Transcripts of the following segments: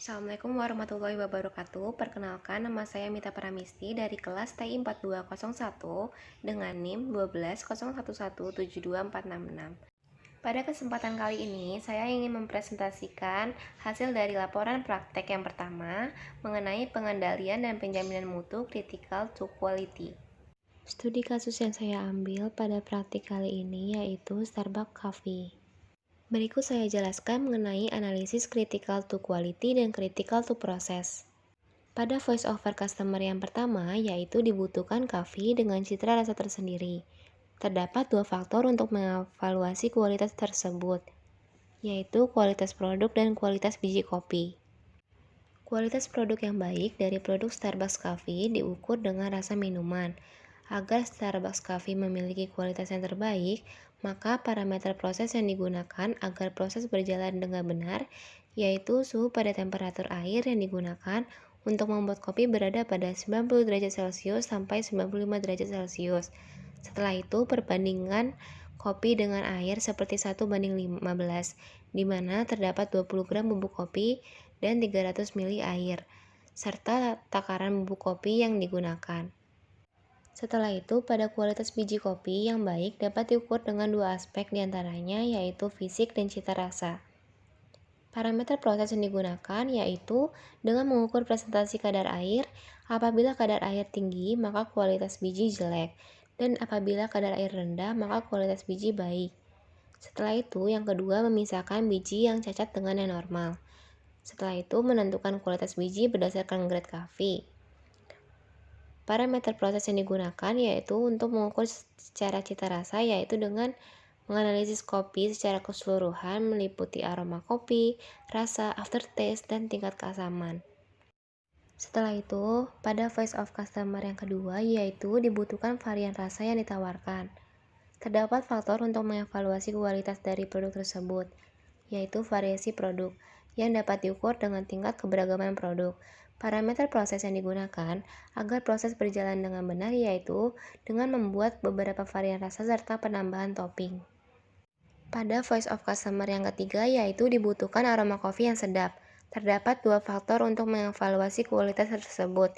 Assalamualaikum warahmatullahi wabarakatuh. Perkenalkan, nama saya Mita Pramesti dari kelas TI 4201 dengan NIM 1201172466. Pada kesempatan kali ini, saya ingin mempresentasikan hasil dari laporan praktek yang pertama mengenai pengendalian dan penjaminan mutu critical to quality. Studi kasus yang saya ambil pada praktik kali ini yaitu Starbucks Coffee. Berikut saya jelaskan mengenai analisis critical to quality dan critical to process. Pada voice over customer yang pertama, yaitu dibutuhkan coffee dengan citra rasa tersendiri. Terdapat dua faktor untuk mengevaluasi kualitas tersebut, yaitu kualitas produk dan kualitas biji kopi. Kualitas produk yang baik dari produk Starbucks Coffee diukur dengan rasa minuman. Agar Starbucks Coffee memiliki kualitas yang terbaik, maka parameter proses yang digunakan agar proses berjalan dengan benar, yaitu suhu pada temperatur air yang digunakan untuk membuat kopi berada pada 90 derajat Celcius sampai 95 derajat Celcius. Setelah itu, perbandingan kopi dengan air seperti 1:15, di mana terdapat 20 gram bubuk kopi dan 300 ml air, serta takaran bubuk kopi yang digunakan. Setelah itu, pada kualitas biji kopi yang baik dapat diukur dengan dua aspek diantaranya, yaitu fisik dan cita rasa. Parameter proses yang digunakan yaitu dengan mengukur presentasi kadar air. Apabila kadar air tinggi, maka kualitas biji jelek, dan apabila kadar air rendah, maka kualitas biji baik. Setelah itu, yang kedua, memisahkan biji yang cacat dengan yang normal. Setelah itu, menentukan kualitas biji berdasarkan grade coffee. Parameter proses yang digunakan yaitu untuk mengukur secara cita rasa, yaitu dengan menganalisis kopi secara keseluruhan meliputi aroma kopi, rasa, aftertaste, dan tingkat keasaman. Setelah itu, pada voice of customer yang kedua yaitu dibutuhkan varian rasa yang ditawarkan. Terdapat faktor untuk mengevaluasi kualitas dari produk tersebut, yaitu variasi produk, yang dapat diukur dengan tingkat keberagaman produk. Parameter proses yang digunakan agar proses berjalan dengan benar yaitu dengan membuat beberapa varian rasa serta penambahan topping. Pada voice of customer yang ketiga yaitu dibutuhkan aroma kopi yang sedap. Terdapat dua faktor untuk mengevaluasi kualitas tersebut,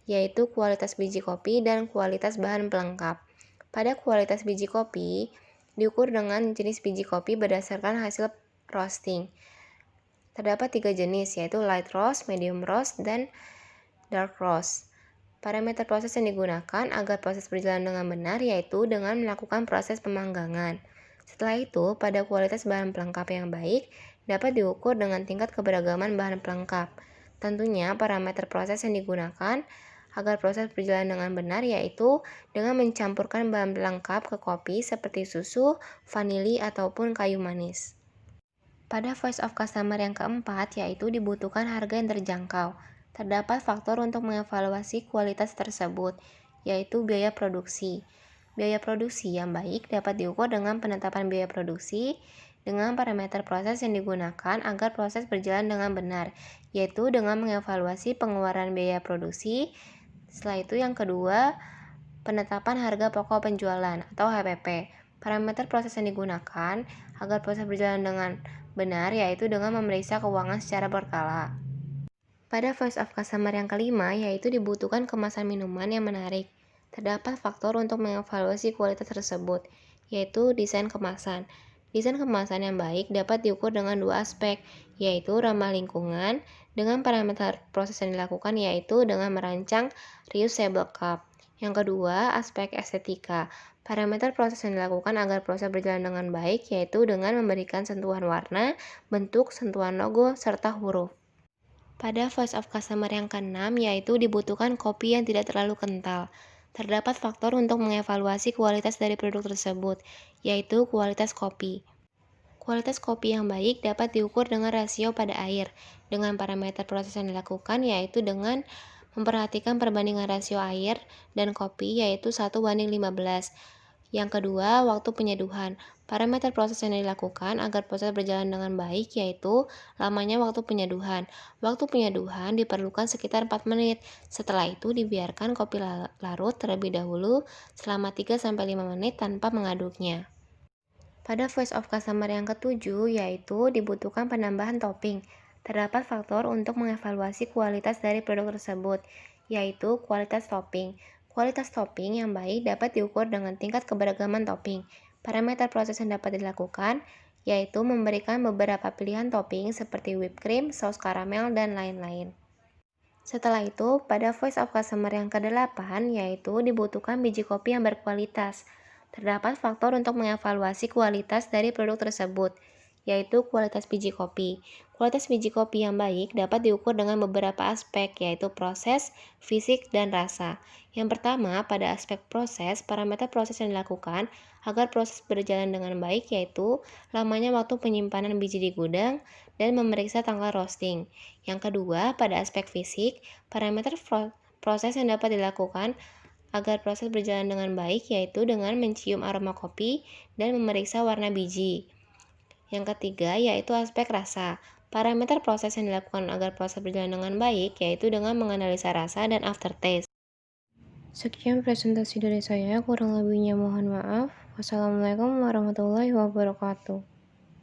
yaitu kualitas biji kopi dan kualitas bahan pelengkap. Pada kualitas biji kopi, diukur dengan jenis biji kopi berdasarkan hasil roasting. Terdapat tiga jenis, yaitu light roast, medium roast, dan dark roast. Parameter proses yang digunakan agar proses berjalan dengan benar yaitu dengan melakukan proses pemanggangan. Setelah itu, pada kualitas bahan pelengkap yang baik dapat diukur dengan tingkat keberagaman bahan pelengkap. Tentunya parameter proses yang digunakan agar proses berjalan dengan benar yaitu dengan mencampurkan bahan pelengkap ke kopi seperti susu, vanili, ataupun kayu manis. Pada voice of customer yang keempat yaitu dibutuhkan harga yang terjangkau. Terdapat faktor untuk mengevaluasi kualitas tersebut, yaitu biaya produksi. Biaya produksi yang baik dapat diukur dengan penetapan biaya produksi dengan parameter proses yang digunakan agar proses berjalan dengan benar, yaitu dengan mengevaluasi pengeluaran biaya produksi. Setelah itu yang kedua, penetapan harga pokok penjualan atau HPP. Parameter proses yang digunakan agar proses berjalan dengan benar yaitu dengan memeriksa keuangan secara berkala. Pada voice of customer yang kelima yaitu dibutuhkan kemasan minuman yang menarik. Terdapat faktor untuk mengevaluasi kualitas tersebut, yaitu desain kemasan. Desain kemasan yang baik dapat diukur dengan dua aspek, yaitu ramah lingkungan dengan parameter proses yang dilakukan yaitu dengan merancang reusable cup. Yang kedua, aspek estetika. Parameter proses yang dilakukan agar proses berjalan dengan baik yaitu dengan memberikan sentuhan warna, bentuk, sentuhan logo, serta huruf. Pada voice of customer yang keenam yaitu dibutuhkan kopi yang tidak terlalu kental. Terdapat faktor untuk mengevaluasi kualitas dari produk tersebut, yaitu kualitas kopi. Kualitas kopi yang baik dapat diukur dengan rasio pada air, dengan parameter proses yang dilakukan yaitu dengan memperhatikan perbandingan rasio air dan kopi yaitu 1:15. Yang kedua, waktu penyeduhan. Parameter proses yang dilakukan agar proses berjalan dengan baik yaitu lamanya waktu penyeduhan. Waktu penyeduhan diperlukan sekitar 4 menit. Setelah itu dibiarkan kopi larut terlebih dahulu selama 3-5 menit tanpa mengaduknya. Pada voice of customer yang ketujuh yaitu dibutuhkan penambahan topping. Terdapat faktor untuk mengevaluasi kualitas dari produk tersebut, yaitu kualitas topping. Kualitas topping yang baik dapat diukur dengan tingkat keberagaman topping. Parameter proses yang dapat dilakukan, yaitu memberikan beberapa pilihan topping seperti whipped cream, saus karamel, dan lain-lain. Setelah itu, pada voice of customer yang ke-8, yaitu dibutuhkan biji kopi yang berkualitas. Terdapat faktor untuk mengevaluasi kualitas dari produk tersebut, yaitu kualitas biji kopi. Kualitas biji kopi yang baik dapat diukur dengan beberapa aspek, yaitu proses, fisik, dan rasa. Yang pertama, pada aspek proses, parameter proses yang dilakukan agar proses berjalan dengan baik, yaitu lamanya waktu penyimpanan biji di gudang dan memeriksa tanggal roasting. Yang kedua, pada aspek fisik, parameter proses yang dapat dilakukan agar proses berjalan dengan baik, yaitu dengan mencium aroma kopi dan memeriksa warna biji. Yang ketiga, yaitu aspek rasa. Parameter proses yang dilakukan agar proses berjalan dengan baik, yaitu dengan menganalisa rasa dan aftertaste. Sekian presentasi dari saya, kurang lebihnya mohon maaf. Wassalamualaikum warahmatullahi wabarakatuh.